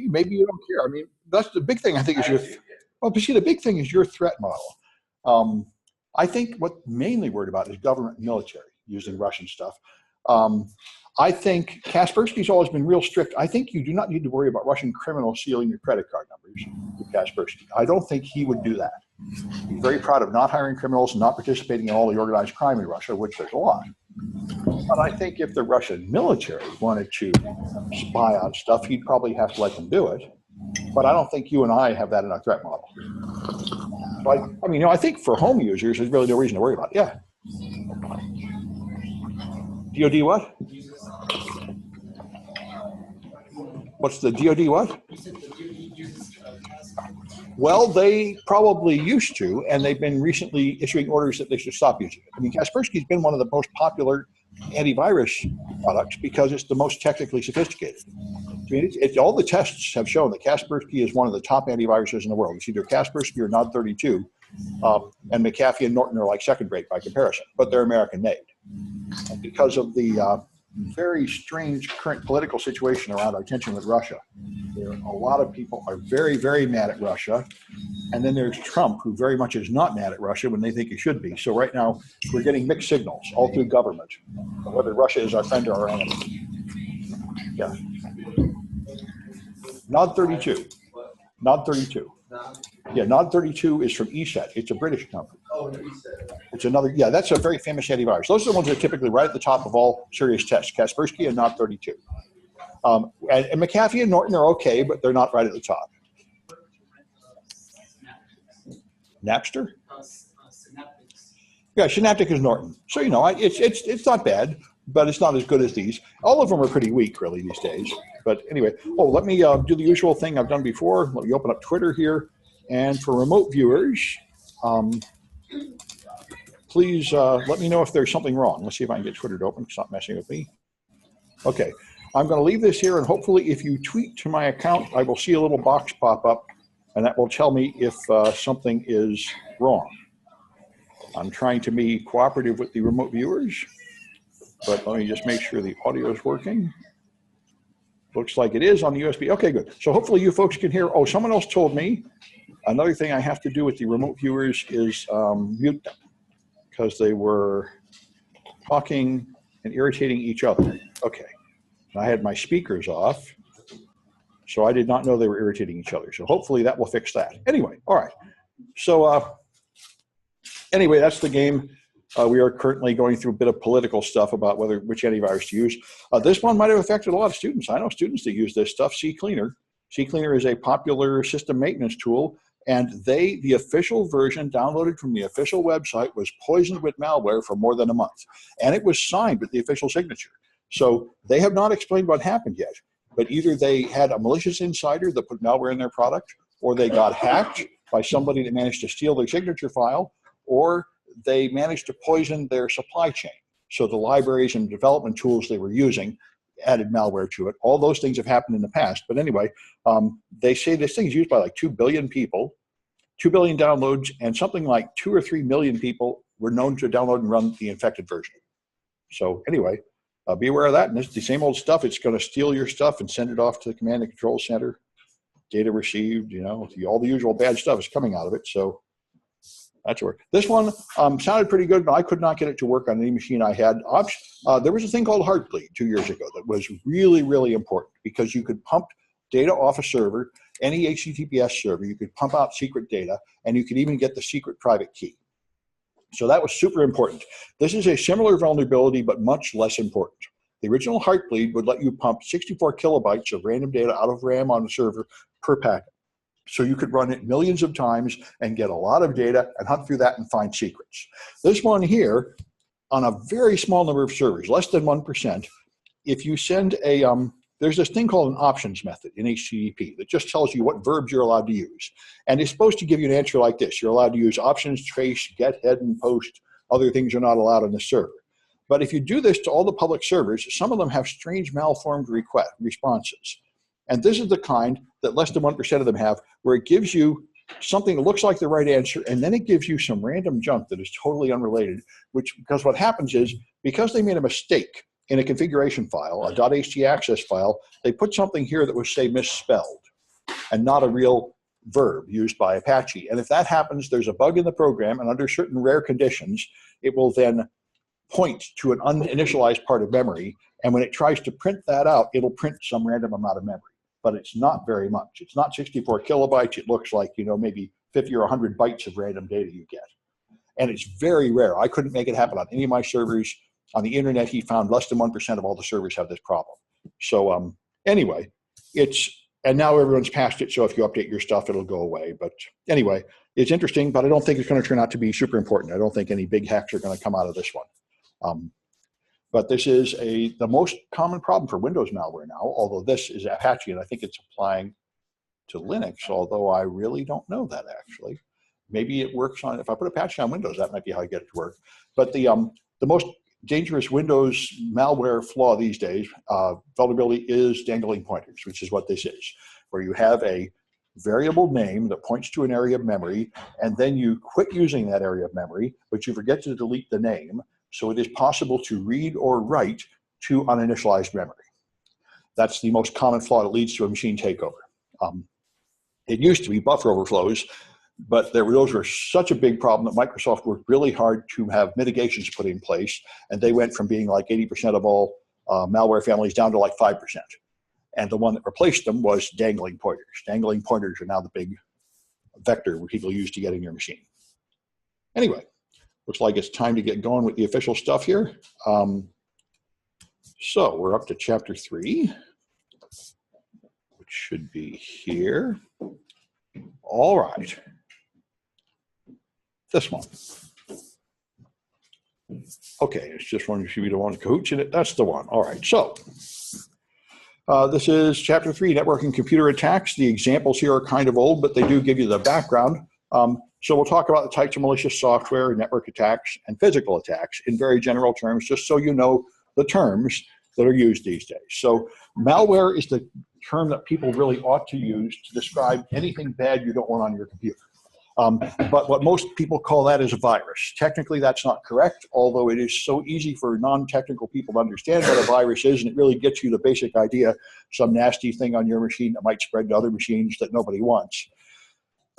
maybe you don't care. I mean, that's the big thing. I think is well, but see, the big thing is your threat model. I think what mainly worried about is government and military using Russian stuff. I think Kaspersky's always been real strict. I think you do not need to worry about Russian criminals stealing your credit card numbers with Kaspersky. I don't think he would do that. He's very proud of not hiring criminals and not participating in all the organized crime in Russia, which there's a lot. But I think if the Russian military wanted to spy on stuff, he'd probably have to let them do it. But I don't think you and I have that in our threat model. So I mean, I think for home users, there's really no reason to worry about it. Yeah. DoD what? What's the DoD what? Well, they probably used to, and they've been recently issuing orders that they should stop using it. I mean, Kaspersky's been one of the most popular antivirus products because it's the most technically sophisticated. I mean, all the tests have shown that Kaspersky is one of the top antiviruses in the world. It's either Kaspersky or Nod 32, and McAfee and Norton are like second rate by comparison, but they're American made. And because of the very strange current political situation around our tension with Russia, a lot of people are very, very mad at Russia. And then there's Trump, who very much is not mad at Russia when they think he should be. So right now, we're getting mixed signals all through government, whether Russia is our friend or our enemy. Yeah. Nod 32. Nod 32. Yeah, Nod 32 is from ESET. It's a British company. Oh, ESET. It's another, yeah, that's a very famous antivirus. Those are the ones that are typically right at the top of all serious tests, Kaspersky and Nod 32. And McAfee and Norton are okay, but they're not right at the top. Napster? Yeah, Synaptic is Norton. So, you know, it's not bad, but it's not as good as these. All of them are pretty weak, really, these days. But anyway, let me do the usual thing I've done before. Let me open up Twitter here. And for remote viewers, please let me know if there's something wrong. Let's see if I can get Twitter to open. It's not messing with me. Okay, I'm going to leave this here, and hopefully if you tweet to my account, I will see a little box pop up, and that will tell me if something is wrong. I'm trying to be cooperative with the remote viewers, but let me just make sure the audio is working. Looks like it is on the USB. Okay, good. So hopefully you folks can hear. Oh, someone else told me another thing I have to do with the remote viewers is mute them because they were talking and irritating each other. Okay, I had my speakers off, so I did not know they were irritating each other. So hopefully that will fix that. Anyway, all right. So anyway, that's the game. We are currently going through a bit of political stuff about which antivirus to use. This one might have affected a lot of students. I know students that use this stuff, CCleaner. CCleaner is a popular system maintenance tool, and the official version downloaded from the official website was poisoned with malware for more than a month. And it was signed with the official signature. So they have not explained what happened yet, but either they had a malicious insider that put malware in their product, or they got hacked by somebody that managed to steal their signature file, or they managed to poison their supply chain. So the libraries and development tools they were using added malware to it. All those things have happened in the past. But anyway, they say this thing is used by like 2 billion people, 2 billion downloads, and something like 2 or 3 million people were known to download and run the infected version. So anyway, be aware of that. And it's the same old stuff. It's going to steal your stuff and send it off to the command and control center. Data received, you know, all the usual bad stuff is coming out of it. So that's work. This one sounded pretty good, but I could not get it to work on any machine I had. There was a thing called Heartbleed 2 years ago that was really, really important because you could pump data off a server, any HTTPS server, you could pump out secret data, and you could even get the secret private key. So that was super important. This is a similar vulnerability, but much less important. The original Heartbleed would let you pump 64 kilobytes of random data out of RAM on the server per packet. So you could run it millions of times and get a lot of data and hunt through that and find secrets. This one here, on a very small number of servers, less than 1%, if you send a, there's this thing called an options method in HTTP that just tells you what verbs you're allowed to use. And it's supposed to give you an answer like this. You're allowed to use options, trace, get, head, and post. Other things are not allowed on the server. But if you do this to all the public servers, some of them have strange malformed responses. And this is the kind that less than 1% of them have, where it gives you something that looks like the right answer, and then it gives you some random junk that is totally unrelated, because what happens is, because they made a mistake in a configuration file, a .htaccess file, they put something here that was, say, misspelled and not a real verb used by Apache. And if that happens, there's a bug in the program, and under certain rare conditions, it will then point to an uninitialized part of memory. And when it tries to print that out, it'll print some random amount of memory. But it's not very much. It's not 64 kilobytes. It looks like, you know, maybe 50 or 100 bytes of random data you get. And it's very rare. I couldn't make it happen on any of my servers. On the internet, he found less than 1% of all the servers have this problem. So anyway, and now everyone's past it, so if you update your stuff, it'll go away. But anyway, it's interesting, but I don't think it's going to turn out to be super important. I don't think any big hacks are going to come out of this one. But this is the most common problem for Windows malware now, although this is Apache, and I think it's applying to Linux, although I really don't know that actually. Maybe it works on, if I put Apache on Windows, that might be how I get it to work. But the most dangerous Windows malware flaw these days, vulnerability, is dangling pointers, which is what this is, where you have a variable name that points to an area of memory, and then you quit using that area of memory, but you forget to delete the name, so it is possible to read or write to uninitialized memory. That's the most common flaw that leads to a machine takeover. It used to be buffer overflows, but those were such a big problem that Microsoft worked really hard to have mitigations put in place, and they went from being like 80% of all malware families down to like 5%. And the one that replaced them was dangling pointers. Dangling pointers are now the big vector where people use to get in your machine. Anyway, looks like it's time to get going with the official stuff here. So we're up to chapter 3, which should be here. All right. This one. Okay, it's just one, should be the one cahoots in it. That's the one. All right, so this is chapter 3, networking computer attacks. The examples here are kind of old, but they do give you the background. So we'll talk about the types of malicious software, network attacks, and physical attacks in very general terms, just so you know the terms that are used these days. So malware is the term that people really ought to use to describe anything bad you don't want on your computer. But what most people call that is a virus. Technically, that's not correct, although it is so easy for non-technical people to understand what a virus is, and it really gets you the basic idea, some nasty thing on your machine that might spread to other machines that nobody wants.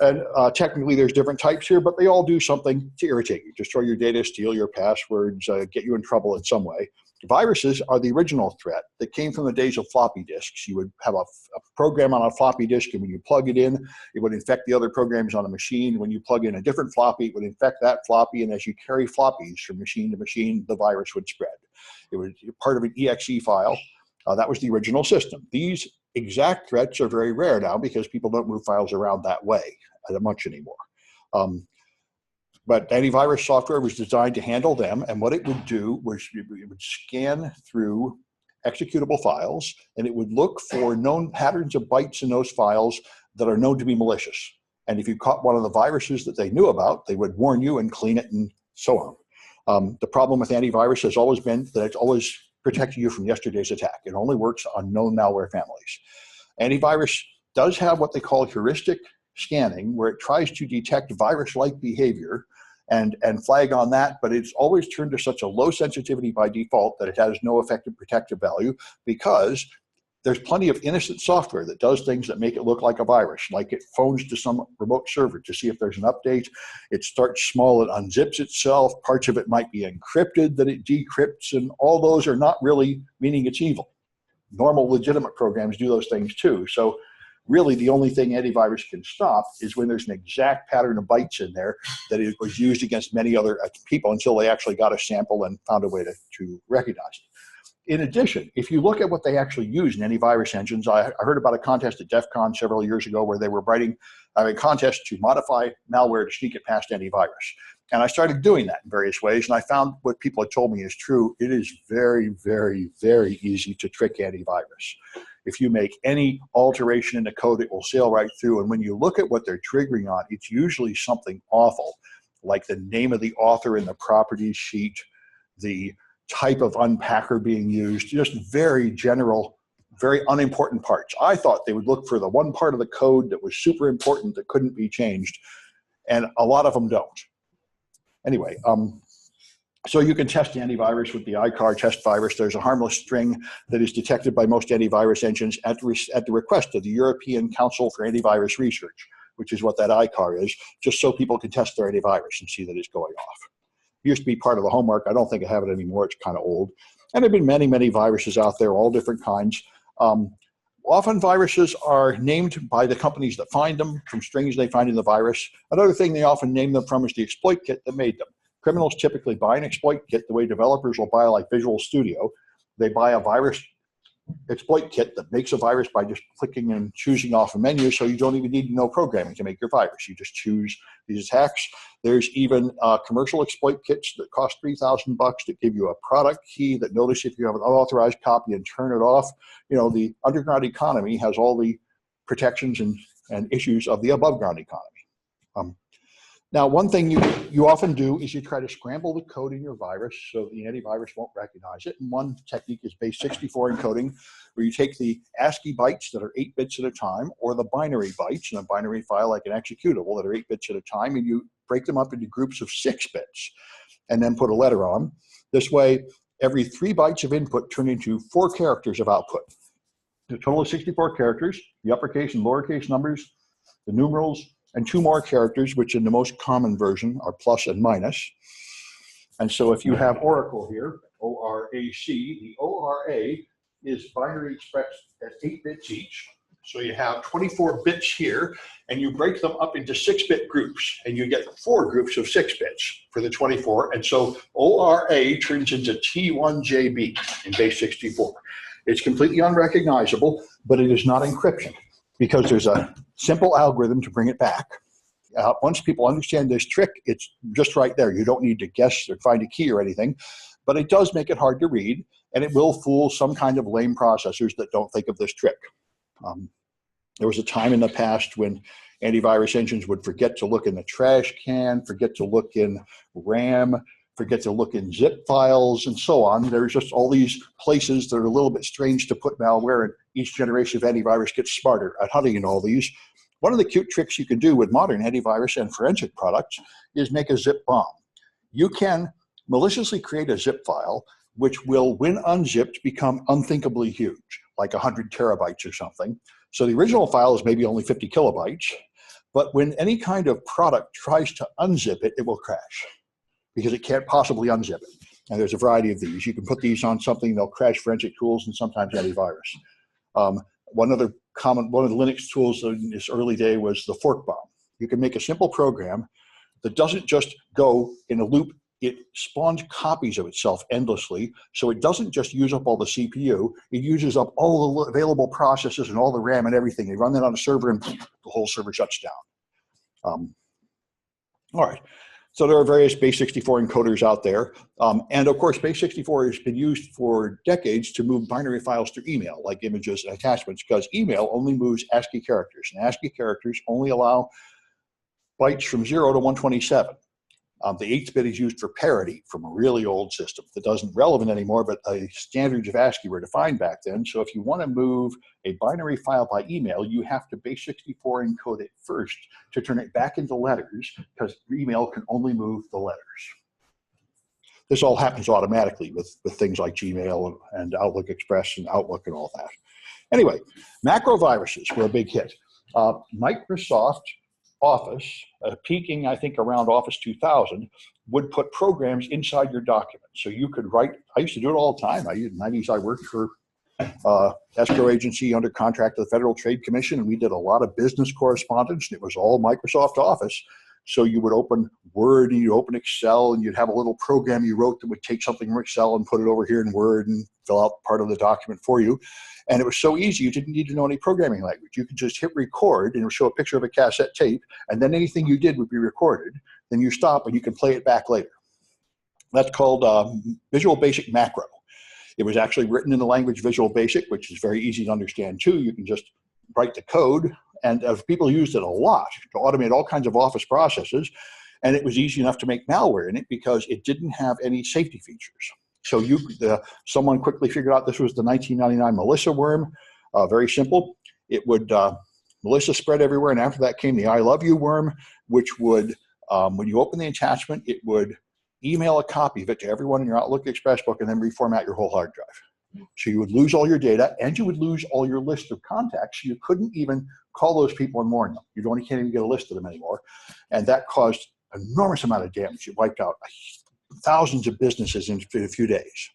And technically, there's different types here, but they all do something to irritate you, destroy your data, steal your passwords, get you in trouble in some way. Viruses are the original threat that came from the days of floppy disks. You would have a program on a floppy disk, and when you plug it in, it would infect the other programs on a machine. When you plug in a different floppy, it would infect that floppy, and as you carry floppies from machine to machine, the virus would spread. It was part of an exe file. That was the original system. These exact threats are very rare now because people don't move files around that way much anymore. But antivirus software was designed to handle them, and what it would do was it would scan through executable files, and it would look for known patterns of bytes in those files that are known to be malicious. And if you caught one of the viruses that they knew about, they would warn you and clean it and so on. The problem with antivirus has always been that it's always protecting you from yesterday's attack. It only works on known malware families. Antivirus does have what they call heuristic scanning, where it tries to detect virus-like behavior and flag on that, but it's always turned to such a low sensitivity by default that it has no effective protective value, because there's plenty of innocent software that does things that make it look like a virus, like it phones to some remote server to see if there's an update. It starts small, it unzips itself, parts of it might be encrypted that it decrypts, and all those are not really meaning it's evil. Normal legitimate programs do those things too. So really, the only thing antivirus can stop is when there's an exact pattern of bytes in there that it was used against many other people until they actually got a sample and found a way to recognize it. In addition, if you look at what they actually use in antivirus engines, I heard about a contest at DEF CON several years ago where they were writing a contest to modify malware to sneak it past antivirus. And I started doing that in various ways, and I found what people had told me is true. It is very, very, very easy to trick antivirus. If you make any alteration in the code, it will sail right through. And when you look at what they're triggering on, it's usually something awful, like the name of the author in the properties sheet, the type of unpacker being used, just very general, very unimportant parts. I thought they would look for the one part of the code that was super important that couldn't be changed, and a lot of them don't. Anyway, So you can test antivirus with the iCar test virus. There's a harmless string that is detected by most antivirus engines at the request of the European Council for Antivirus Research, which is what that iCar is, just so people can test their antivirus and see that it's going off. It used to be part of the homework. I don't think I have it anymore. It's kind of old. And there have been many, many viruses out there, all different kinds. Often viruses are named by the companies that find them from strings they find in the virus. Another thing they often name them from is the exploit kit that made them. Criminals typically buy an exploit kit the way developers will buy like Visual Studio. They buy a virus exploit kit that makes a virus by just clicking and choosing off a menu, so you don't even need to know programming to make your virus. You just choose these attacks. There's even commercial exploit kits that cost $3,000 that give you a product key that notice if you have an unauthorized copy and turn it off. You know, the underground economy has all the protections and issues of the above ground economy. Now, one thing you often do is you try to scramble the code in your virus so the antivirus won't recognize it. And one technique is base 64 encoding, where you take the ASCII bytes that are 8 bits at a time, or the binary bytes in a binary file like an executable that are 8 bits at a time, and you break them up into groups of 6 bits, and then put a letter on. This way, every 3 bytes of input turn into 4 characters of output. The total of 64 characters, the uppercase and lowercase numbers, the numerals, and 2 more characters, which in the most common version are plus and minus. And so if you have Oracle here, O-R-A-C, the O-R-A is binary expressed as 8 bits each. So you have 24 bits here, and you break them up into 6-bit groups, and you get 4 groups of 6 bits for the 24. And so O-R-A turns into T1JB in base 64. It's completely unrecognizable, but it is not encryption, because there's a simple algorithm to bring it back. Once people understand this trick, it's just right there. You don't need to guess or find a key or anything, but it does make it hard to read, and it will fool some kind of lame processors that don't think of this trick. There was a time in the past when antivirus engines would forget to look in the trash can, forget to look in RAM, forget to look in zip files, and so on. There's just all these places that are a little bit strange to put malware, and each generation of antivirus gets smarter at hunting in all these. One of the cute tricks you can do with modern antivirus and forensic products is make a zip bomb. You can maliciously create a zip file which will, when unzipped, become unthinkably huge, like 100 terabytes or something. So the original file is maybe only 50 kilobytes, but when any kind of product tries to unzip it, it will crash, because it can't possibly unzip it. And there's a variety of these. You can put these on something, they'll crash forensic tools and sometimes antivirus. One of the Linux tools in this early day was the fork bomb. You can make a simple program that doesn't just go in a loop, it spawns copies of itself endlessly, so it doesn't just use up all the CPU, it uses up all the available processes and all the RAM and everything. They run that on a server and the whole server shuts down. All right. So there are various base 64 encoders out there. And of course, base 64 has been used for decades to move binary files through email, like images and attachments, because email only moves ASCII characters, and ASCII characters only allow bytes from 0 to 127. The 8th bit is used for parity from a really old system that doesn't relevant anymore, but the standards of ASCII were defined back then. So if you want to move a binary file by email, you have to base 64 encode it first to turn it back into letters, because email can only move the letters. This all happens automatically with things like Gmail and Outlook Express and Outlook and all that. Anyway, macro viruses were a big hit. Microsoft Office, peaking I think around Office 2000, would put programs inside your documents. So you could write, I used to do it all the time. In the 90s I worked for escrow agency under contract to the Federal Trade Commission, and we did a lot of business correspondence, and it was all Microsoft Office. So you would open Word and you open Excel, and you'd have a little program you wrote that would take something from Excel and put it over here in Word and fill out part of the document for you. And it was so easy, you didn't need to know any programming language. You could just hit record, and it would show a picture of a cassette tape, and then anything you did would be recorded. Then you stop, and you can play it back later. That's called Visual Basic Macro. It was actually written in the language Visual Basic, which is very easy to understand too. You can just write the code, and people used it a lot to automate all kinds of Office processes, and it was easy enough to make malware in it because it didn't have any safety features. So someone quickly figured out this was the 1999 Melissa worm. Very simple. It would, Melissa spread everywhere, and after that came the I love you worm, which would, when you open the attachment, it would email a copy of it to everyone in your Outlook Express book and then reformat your whole hard drive. So you would lose all your data and you would lose all your list of contacts. You couldn't even call those people and warn them. You can't even get a list of them anymore. And that caused an enormous amount of damage. It wiped out thousands of businesses in a few days.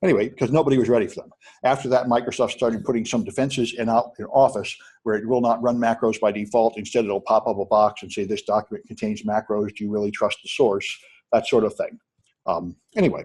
Anyway, because nobody was ready for them. After that, Microsoft started putting some defenses in Office where it will not run macros by default. Instead, it'll pop up a box and say, this document contains macros. Do you really trust the source? That sort of thing. Anyway.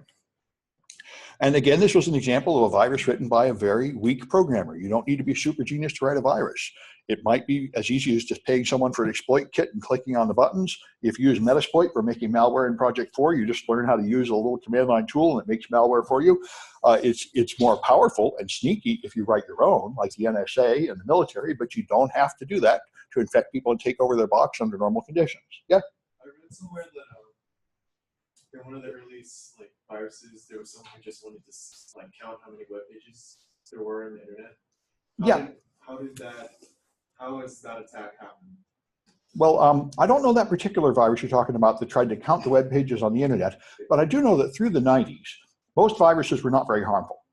And again, this was an example of a virus written by a very weak programmer. You don't need to be super genius to write a virus. It might be as easy as just paying someone for an exploit kit and clicking on the buttons. If you use Metasploit for making malware in Project 4, you just learn how to use a little command line tool and it makes malware for you. It's more powerful and sneaky if you write your own, like the NSA and the military, but you don't have to do that to infect people and take over their box under normal conditions. Yeah? I read somewhere that in one of the earliest viruses, there was someone who just wanted to count how many web pages there were on the internet. How has that attack happened? Well, I don't know that particular virus you're talking about that tried to count the web pages on the internet, but I do know that through the 90s, most viruses were not very harmful.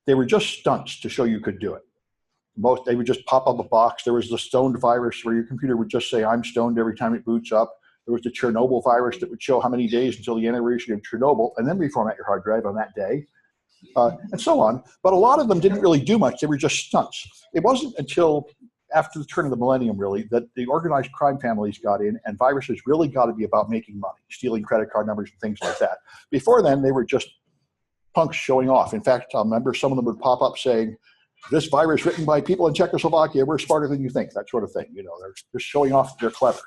They were just stunts to show you could do it. They would just pop up a box. There was the stoned virus where your computer would just say, I'm stoned every time it boots up. There was the Chernobyl virus that would show how many days until the anniversary of Chernobyl and then reformat your hard drive on that day, and so on. But a lot of them didn't really do much. They were just stunts. It wasn't until after the turn of the millennium, really, that the organized crime families got in and viruses really got to be about making money, stealing credit card numbers and things like that. Before then, they were just punks showing off. In fact, I remember some of them would pop up saying, this virus written by people in Czechoslovakia, we're smarter than you think, that sort of thing. You know, they're just showing off that they're clever.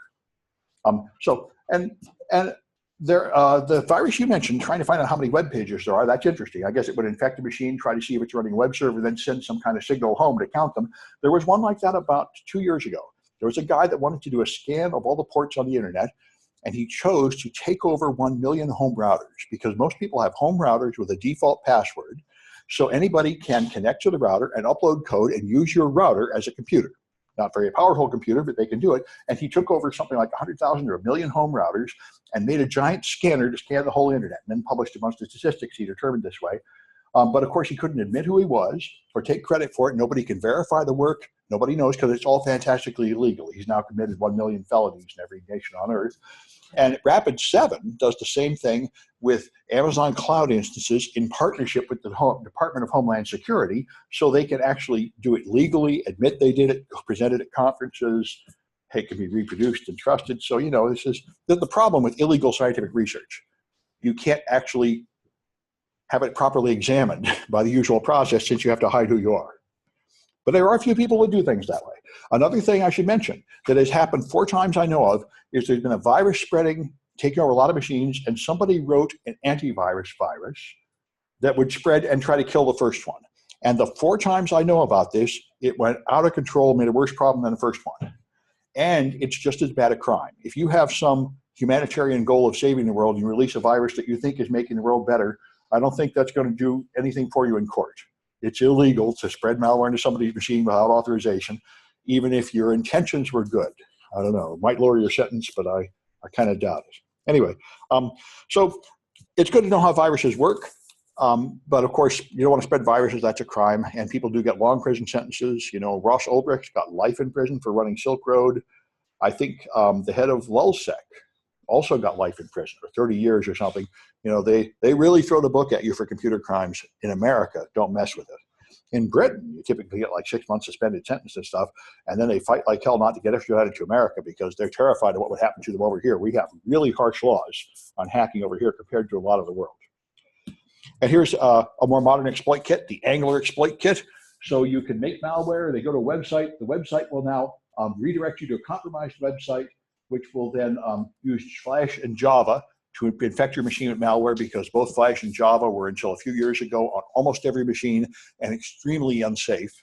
The virus you mentioned, trying to find out how many web pages there are, that's interesting. I guess it would infect a machine, try to see if it's running a web server, then send some kind of signal home to count them. There was one like that about 2 years ago. There was a guy that wanted to do a scan of all the ports on the internet, and he chose to take over 1 million home routers because most people have home routers with a default password. So anybody can connect to the router and upload code and use your router as a computer. Not very powerful computer, but they can do it. And he took over something like 100,000 or 1 million home routers and made a giant scanner to scan the whole internet and then published a bunch of statistics he determined this way. But of course, he couldn't admit who he was or take credit for it. Nobody can verify the work. Nobody knows because it's all fantastically illegal. He's now committed 1 million felonies in every nation on earth. And Rapid7 does the same thing with Amazon Cloud instances in partnership with the Department of Homeland Security, so they can actually do it legally, admit they did it, present it at conferences. It can be reproduced and trusted. So, you know, this is the problem with illegal scientific research. You can't actually have it properly examined by the usual process since you have to hide who you are. But there are a few people who do things that way. Another thing I should mention that has happened 4 times I know of is there's been a virus spreading, taking over a lot of machines, and somebody wrote an antivirus virus that would spread and try to kill the first one. And the 4 times I know about this, it went out of control, made a worse problem than the first one. And it's just as bad a crime. If you have some humanitarian goal of saving the world and you release a virus that you think is making the world better, I don't think that's going to do anything for you in court. It's illegal to spread malware into somebody's machine without authorization, even if your intentions were good. I don't know, it might lower your sentence, but I kind of doubt it. Anyway, so it's good to know how viruses work, but of course, you don't want to spread viruses, that's a crime, and people do get long prison sentences. You know, Ross Ulbricht got life in prison for running Silk Road. I think the head of Lulzsec also got life in prison, or 30 years or something. You know, they really throw the book at you for computer crimes in America. Don't mess with it. In Britain, you typically get like 6 months suspended sentence and stuff, and then they fight like hell not to get extradited to America because they're terrified of what would happen to them over here. We have really harsh laws on hacking over here compared to a lot of the world. And here's a more modern exploit kit, the Angler exploit kit. So you can make malware. They go to a website. The website will now redirect you to a compromised website, which will then use Flash and Java to infect your machine with malware, because both Flash and Java were, until a few years ago, on almost every machine and extremely unsafe.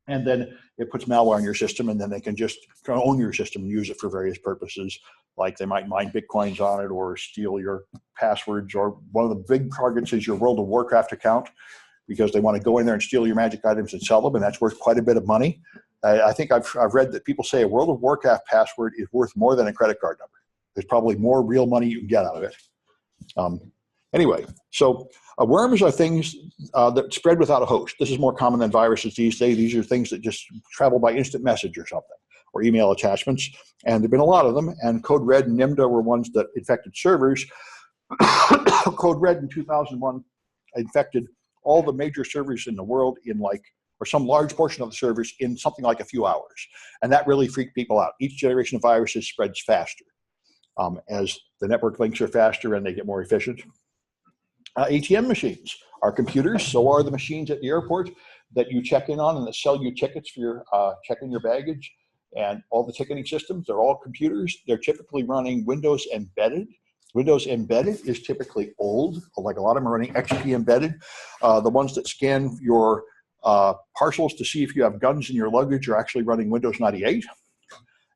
And then it puts malware on your system, and then they can just own your system and use it for various purposes, like they might mine Bitcoins on it or steal your passwords, or one of the big targets is your World of Warcraft account, because they want to go in there and steal your magic items and sell them, and that's worth quite a bit of money. I think I've read that people say a World of Warcraft password is worth more than a credit card number. There's probably more real money you can get out of it. Anyway, so worms are things that spread without a host. This is more common than viruses these days. These are things that just travel by instant message or something, or email attachments. And there have been a lot of them. And Code Red and NIMDA were ones that infected servers. Code Red in 2001 infected all the major servers in the world in or some large portion of the servers in something like a few hours. And that really freaked people out. Each generation of viruses spreads faster as the network links are faster and they get more efficient. ATM machines are computers, so are the machines at the airport that you check in on and that sell you tickets for your checking your baggage. And all the ticketing systems, they're all computers. They're typically running Windows embedded. Windows embedded is typically old, like a lot of them are running XP embedded. The ones that scan your parcels to see if you have guns in your luggage are actually running Windows 98.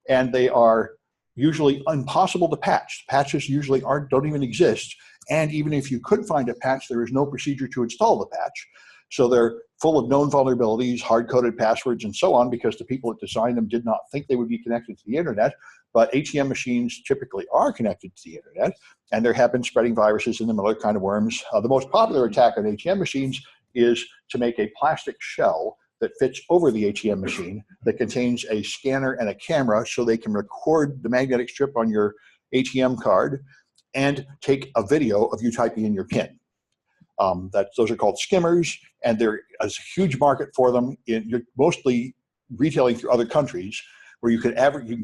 And they are usually impossible to patch. Patches usually don't even exist. And even if you could find a patch, there is no procedure to install the patch. So they're full of known vulnerabilities, hard-coded passwords, and so on, because the people that designed them did not think they would be connected to the internet. But ATM machines typically are connected to the internet, and there have been spreading viruses in them, other kind of worms. The most popular attack on ATM machines is to make a plastic shell that fits over the ATM machine that contains a scanner and a camera so they can record the magnetic strip on your ATM card and take a video of you typing in your PIN. Those are called skimmers, and there is a huge market for them. You're mostly retailing through other countries where you can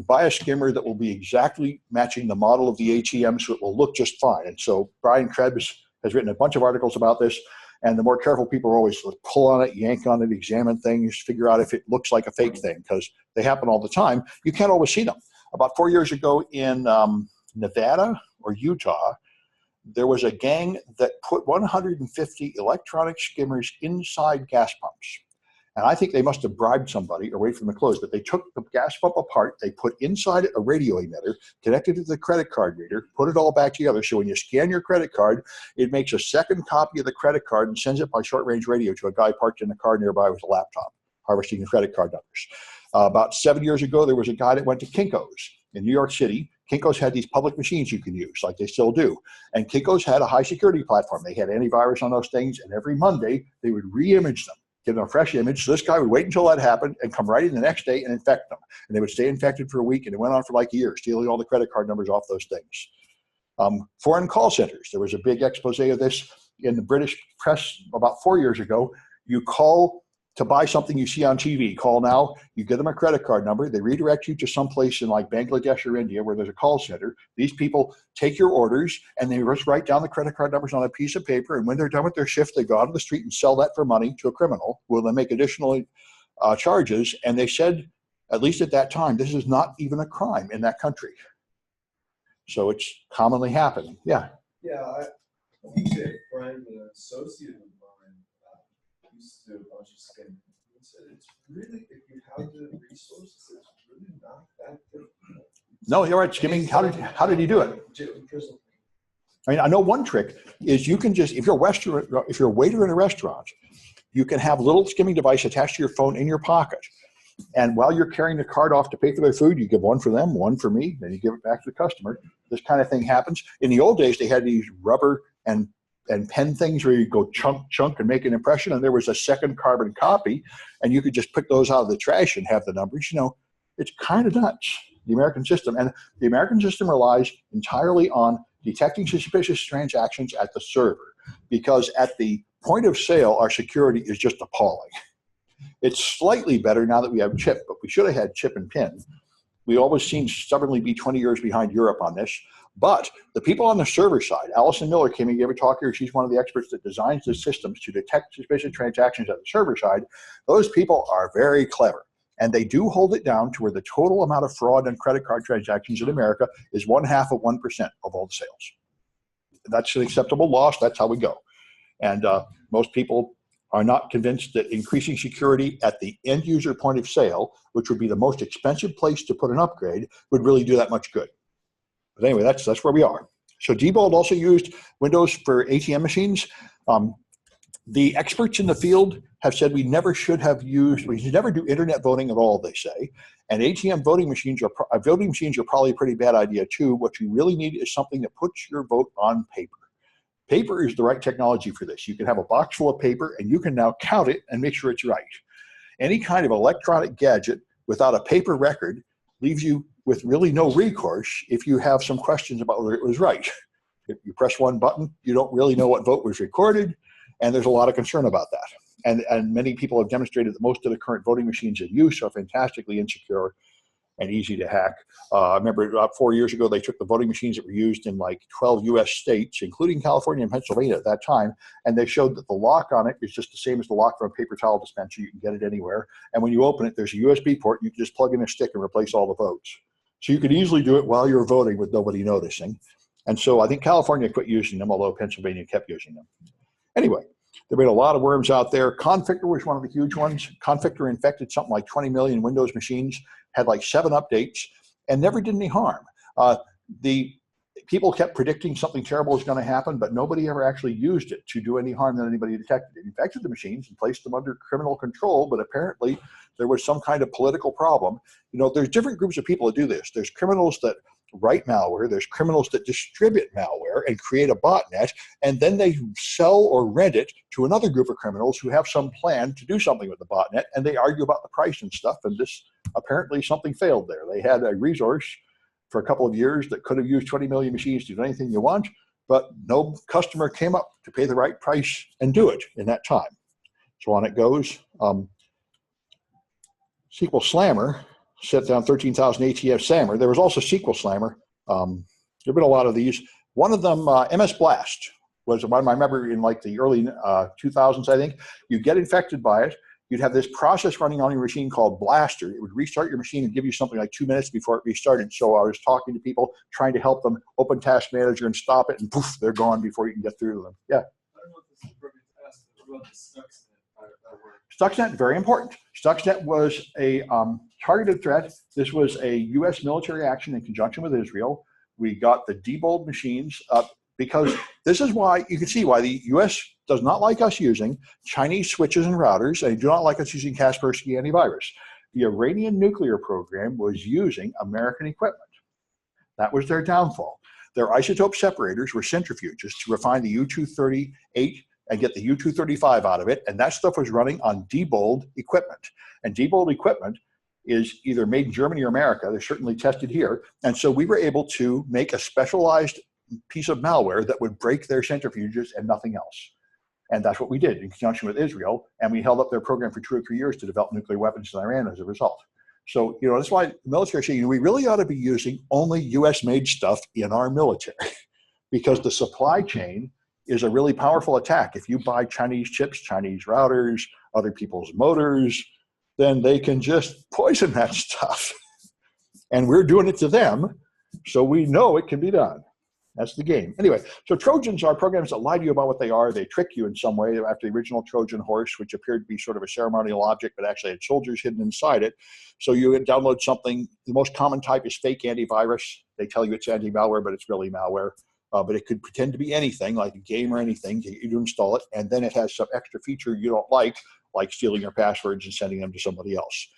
buy a skimmer that will be exactly matching the model of the ATM, so it will look just fine. And so Brian Krebs has written a bunch of articles about this, and the more careful people are always pull on it, yank on it, examine things, figure out if it looks like a fake thing, because they happen all the time. You can't always see them. About 4 years ago in Nevada or Utah, there was a gang that put 150 electronic skimmers inside gas pumps. And I think they must have bribed somebody or waited for them to close, but they took the gas pump apart, they put inside it a radio emitter, connected it to the credit card reader, put it all back together. So when you scan your credit card, it makes a second copy of the credit card and sends it by short-range radio to a guy parked in a car nearby with a laptop, harvesting the credit card numbers. About 7 years ago, there was a guy that went to Kinko's in New York City. Kinko's had these public machines you can use, like they still do. And Kinko's had a high security platform. They had antivirus on those things, and every Monday, they would re-image them, give them a fresh image. So this guy would wait until that happened and come right in the next day and infect them. And they would stay infected for a week, and it went on for like a year, stealing all the credit card numbers off those things. Foreign call centers. There was a big expose of this in the British press about 4 years ago. You call to buy something you see on TV. Call now, you give them a credit card number, they redirect you to someplace in like Bangladesh or India where there's a call center. These people take your orders and they just write down the credit card numbers on a piece of paper, and when they're done with their shift, they go out on the street and sell that for money to a criminal who will then make additional charges. And they said, at least at that time, this is not even a crime in that country. So it's commonly happening. Yeah. Yeah, I used to have a friend, an associate of mine, used to do a bunch of skimming. He said it's really, if you have the resources, it's really not that difficult. No, you're right. Skimming. How did he do it? I mean, I know one trick is you can just, if you're a waiter in a restaurant, you can have a little skimming device attached to your phone in your pocket. And while you're carrying the card off to pay for their food, you give one for them, one for me, then you give it back to the customer. This kind of thing happens. In the old days, they had these rubber and pen things where you go chunk and make an impression, and there was a second carbon copy, and you could just pick those out of the trash and have the numbers. You know, it's kind of nuts, the American system. And the American system relies entirely on detecting suspicious transactions at the server, because at the point of sale, our security is just appalling. It's slightly better now that we have chip, but we should have had chip and pin. We always seem to stubbornly be 20 years behind Europe on this. But the people on the server side, Allison Miller came and gave a talk here. She's one of the experts that designs the systems to detect suspicious transactions at the server side. Those people are very clever. And they do hold it down to where the total amount of fraud and credit card transactions in America is 0.5% of all the sales. That's an acceptable loss. That's how we go. And most people are not convinced that increasing security at the end user point of sale, which would be the most expensive place to put an upgrade, would really do that much good. But anyway, that's where we are. So Diebold also used Windows for ATM machines. The experts in the field have said we should never do internet voting at all, they say. And ATM voting machines are probably a pretty bad idea too. What you really need is something that puts your vote on paper. Paper is the right technology for this. You can have a box full of paper and you can now count it and make sure it's right. Any kind of electronic gadget without a paper record leaves you with really no recourse if you have some questions about whether it was right. If you press one button, you don't really know what vote was recorded, and there's a lot of concern about that. And many people have demonstrated that most of the current voting machines in use are fantastically insecure and easy to hack. I remember about 4 years ago, they took the voting machines that were used in like 12 US states, including California and Pennsylvania at that time, and they showed that the lock on it is just the same as the lock from a paper towel dispenser. You can get it anywhere. And when you open it, there's a USB port. You can just plug in a stick and replace all the votes. So you could easily do it while you're voting with nobody noticing. And so I think California quit using them, although Pennsylvania kept using them. Anyway, there have been a lot of worms out there. Confictor was one of the huge ones. Confictor infected something like 20 million Windows machines, had like 7 updates, and never did any harm. The people kept predicting something terrible was going to happen, but nobody ever actually used it to do any harm that anybody detected. It infected the machines and placed them under criminal control, but apparently there was some kind of political problem. You know, there's different groups of people that do this. There's criminals that write malware, there's criminals that distribute malware and create a botnet, and then they sell or rent it to another group of criminals who have some plan to do something with the botnet, and they argue about the price and stuff, and this apparently something failed there. They had a resource for a couple of years that could have used 20 million machines to do anything you want, but no customer came up to pay the right price and do it in that time. So on it goes. SQL Slammer set down 13,000 ATM Slammer. There was also SQL Slammer. There have been a lot of these. One of them, MSBlast, was one I remember in like the early 2000s, I think. You get infected by it. You'd have this process running on your machine called Blaster. It would restart your machine and give you something like 2 minutes before it restarted. So I was talking to people, trying to help them open Task Manager and stop it, and poof, they're gone before you can get through to them. Yeah. I don't know if this is appropriate to ask, but what about the Stuxnet? Stuxnet, very important. Stuxnet was a targeted threat. This was a U.S. military action in conjunction with Israel. We got the debold machines up because this is why you can see why the U.S. does not like us using Chinese switches and routers. They do not like us using Kaspersky antivirus. The Iranian nuclear program was using American equipment. That was their downfall. Their isotope separators were centrifuges to refine the U-238 and get the U-235 out of it, and that stuff was running on debold equipment. And debold equipment is either made in Germany or America. They're certainly tested here. And so we were able to make a specialized piece of malware that would break their centrifuges and nothing else. And that's what we did in conjunction with Israel, and we held up their program for 2 or 3 years to develop nuclear weapons in Iran as a result. So, you know, that's why the military is saying we really ought to be using only US-made stuff in our military because the supply chain is a really powerful attack. If you buy Chinese chips, Chinese routers, other people's motors, then they can just poison that stuff. And we're doing it to them, so we know it can be done. That's the game. Anyway, so Trojans are programs that lie to you about what they are. They trick you in some way after the original Trojan horse, which appeared to be sort of a ceremonial object, but actually had soldiers hidden inside it. So you download something. The most common type is fake antivirus. They tell you it's anti-malware, but it's really malware. But it could pretend to be anything, like a game or anything, to get you to install it. And then it has some extra feature you don't like stealing your passwords and sending them to somebody else.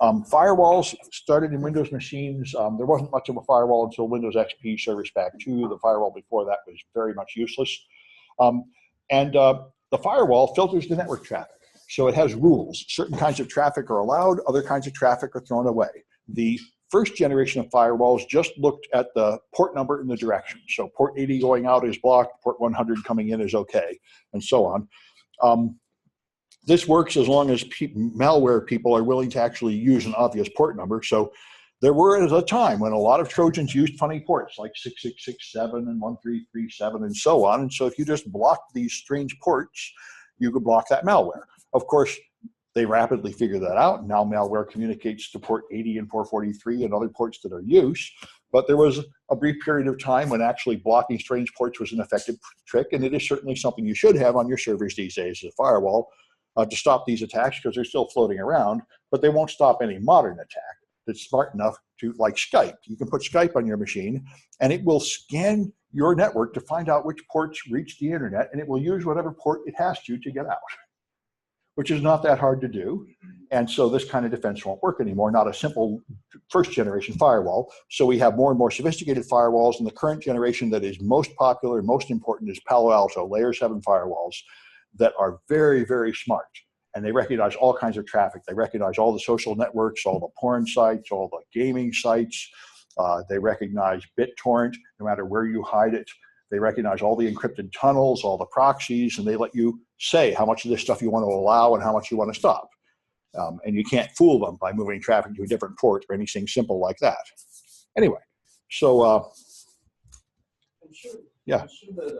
Firewalls started in Windows machines. There wasn't much of a firewall until Windows XP Service Pack 2. The firewall before that was very much useless. The firewall filters the network traffic. So it has rules. Certain kinds of traffic are allowed, other kinds of traffic are thrown away. The first generation of firewalls just looked at the port number and the direction. So port 80 going out is blocked, port 100 coming in is okay, and so on. This works as long as malware people are willing to actually use an obvious port number. So there was a time when a lot of Trojans used funny ports like 6667 and 1337 and so on. And so if you just blocked these strange ports, you could block that malware. Of course, they rapidly figured that out. Now malware communicates to port 80 and 443 and other ports that are used. But there was a brief period of time when actually blocking strange ports was an effective trick. And it is certainly something you should have on your servers these days as a firewall. To stop these attacks because they're still floating around, but they won't stop any modern attack that's smart enough to, like Skype. You can put Skype on your machine and it will scan your network to find out which ports reach the internet, and it will use whatever port it has to get out, which is not that hard to do. And so this kind of defense won't work anymore. Not a simple first generation firewall. So we have more and more sophisticated firewalls, and the current generation that is most popular and most important is Palo Alto layer 7 firewalls that are very, very smart. And they recognize all kinds of traffic. They recognize all the social networks, all the porn sites, all the gaming sites. They recognize BitTorrent, no matter where you hide it. They recognize all the encrypted tunnels, all the proxies, and they let you say how much of this stuff you want to allow and how much you want to stop. And you can't fool them by moving traffic to a different port or anything simple like that. Anyway, so yeah. I'm sure that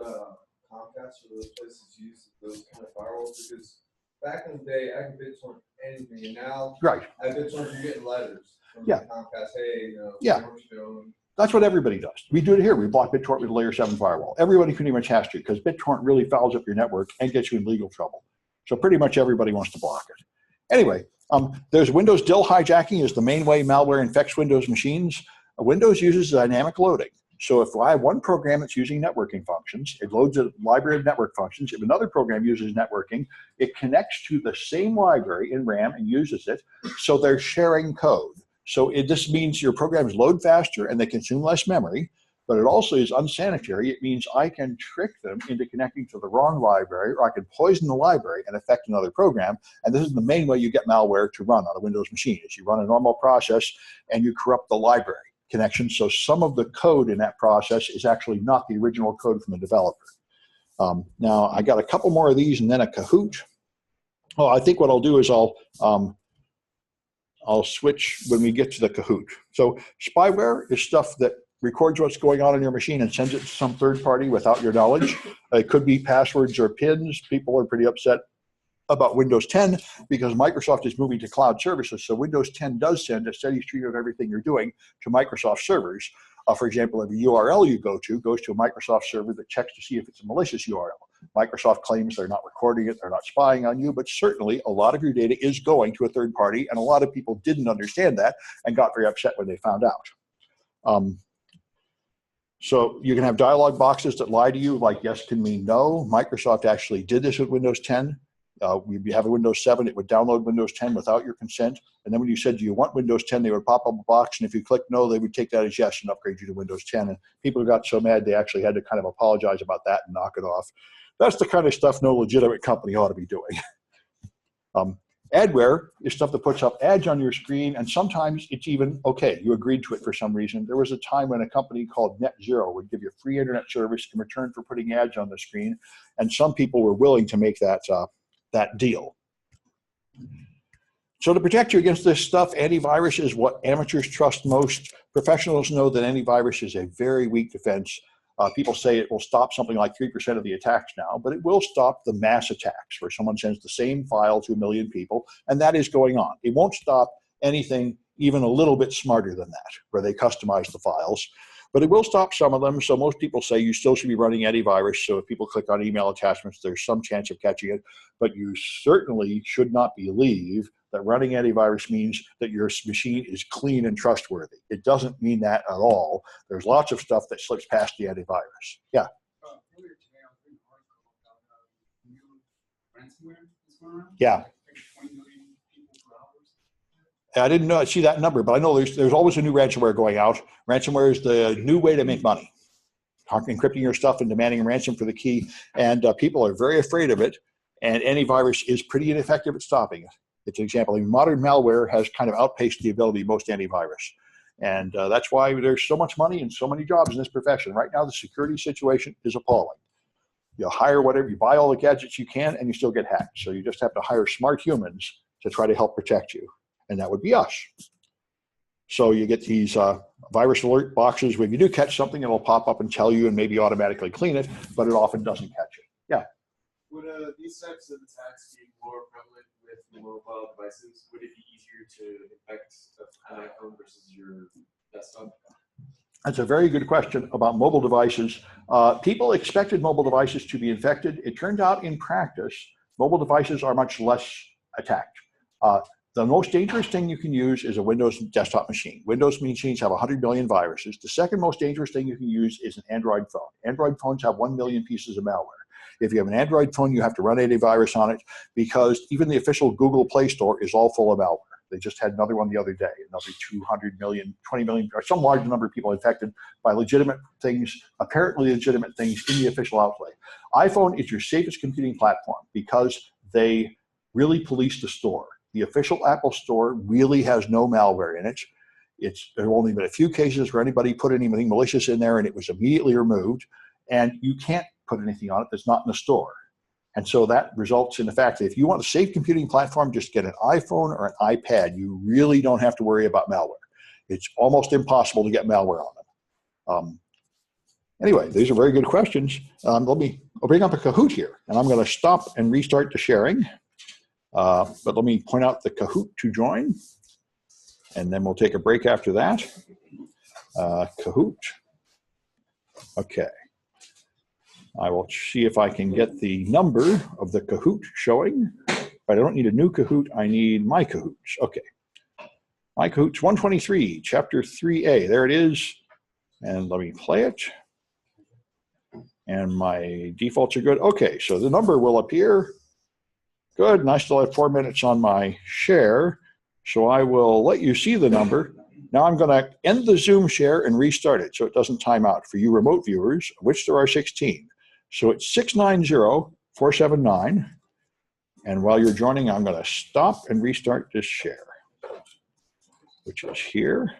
Comcast or those places use those kind of firewalls, because back in the day, I could BitTorrent anything, and now right. I BitTorrent, you're getting letters from Yeah. Comcast, hey, you know, yeah. what you're doing. That's what everybody does. We do it here. We block BitTorrent with a layer 7 firewall. Everybody pretty much has to, because BitTorrent really fouls up your network and gets you in legal trouble. So pretty much everybody wants to block it. Anyway, there's Windows DIL hijacking is the main way malware infects Windows machines. Windows uses dynamic loading. So if I have one program that's using networking functions, it loads a library of network functions. If another program uses networking, it connects to the same library in RAM and uses it. So they're sharing code. So this means your programs load faster and they consume less memory, but it also is unsanitary. It means I can trick them into connecting to the wrong library, or I can poison the library and affect another program. And this is the main way you get malware to run on a Windows machine, is you run a normal process and you corrupt the library connection. So some of the code in that process is actually not the original code from the developer. Now I got a couple more of these and then a Kahoot. Oh, I think what I'll do is I'll switch when we get to the Kahoot. So spyware is stuff that records what's going on your machine and sends it to some third party without your knowledge. It could be passwords or pins. People are pretty upset about Windows 10 because Microsoft is moving to cloud services. So Windows 10 does send a steady stream of everything you're doing to Microsoft servers. For example, every URL you go to goes to a Microsoft server that checks to see if it's a malicious URL. Microsoft claims they're not recording it, they're not spying on you, but certainly a lot of your data is going to a third party, and a lot of people didn't understand that and got very upset when they found out. So you can have dialog boxes that lie to you, like yes can mean no. Microsoft actually did this with Windows 10. You have a Windows 7, it would download Windows 10 without your consent. And then when you said, do you want Windows 10, they would pop up a box. And if you click no, they would take that as yes and upgrade you to Windows 10. And people got so mad, they actually had to kind of apologize about that and knock it off. That's the kind of stuff no legitimate company ought to be doing. Adware is stuff that puts up ads on your screen, and sometimes it's even okay. You agreed to it for some reason. There was a time when a company called NetZero would give you free internet service in return for putting ads on the screen, and some people were willing to make that deal. So to protect you against this stuff, antivirus is what amateurs trust most. Professionals know that antivirus is a very weak defense. People say it will stop something like 3% of the attacks now, but it will stop the mass attacks where someone sends the same file to 1 million people, and that is going on. It won't stop anything even a little bit smarter than that, where they customize the files. But it will stop some of them, so most people say you still should be running antivirus, so if people click on email attachments, there's some chance of catching it, but you certainly should not believe that running antivirus means that your machine is clean and trustworthy. It doesn't mean that at all. There's lots of stuff that slips past the antivirus. Yeah. Earlier today, I was reading an article about new ransomware that's going around. Yeah. Like 20 million people per hour. I didn't see that number, but I know there's always a new ransomware going out. Ransomware is the new way to make money. Encrypting your stuff and demanding a ransom for the key, and people are very afraid of it, and antivirus is pretty ineffective at stopping it. It's an example. Modern malware has kind of outpaced the ability of most antivirus. And that's why there's so much money and so many jobs in this profession. Right now, the security situation is appalling. You hire whatever, you buy all the gadgets you can, and you still get hacked. So you just have to hire smart humans to try to help protect you. And that would be us. So you get these virus alert boxes. When you do catch something, it'll pop up and tell you and maybe automatically clean it, but it often doesn't catch it. Yeah. Would these types of attacks be more prevalent with mobile devices? Would it be easier to infect an iPhone versus your desktop? That's a very good question about mobile devices. People expected mobile devices to be infected. It turns out in practice, mobile devices are much less attacked. The most dangerous thing you can use is a Windows desktop machine. Windows machines have 100 million viruses. The second most dangerous thing you can use is an Android phone. Android phones have 1 million pieces of malware. If you have an Android phone, you have to run antivirus on it because even the official Google Play Store is all full of malware. They just had another one the other day, another 200 million, 20 million, or some large number of people infected by legitimate things, apparently legitimate things in the official outlay. iPhone is your safest computing platform because they really police the store. The official Apple store really has no malware in it. There have only been a few cases where anybody put anything malicious in there and it was immediately removed. And you can't put anything on it that's not in the store. And so that results in the fact that if you want a safe computing platform, just get an iPhone or an iPad. You really don't have to worry about malware. It's almost impossible to get malware on them. Anyway, these are very good questions. I'll bring up a Kahoot here, and I'm going to stop and restart the sharing. But let me point out the Kahoot to join, and then we'll take a break after that. Kahoot. Okay. I will see if I can get the number of the Kahoot showing, but I don't need a new Kahoot. I need my Kahoots. Okay. My Kahoots 123, chapter 3A. There it is. And let me play it. And my defaults are good. Okay, so the number will appear. Good, and I still have 4 minutes on my share, so I will let you see the number. Now I'm going to end the Zoom share and restart it so it doesn't time out for you remote viewers, of which there are 16. So it's 690-479. And while you're joining, I'm going to stop and restart this share, which is here.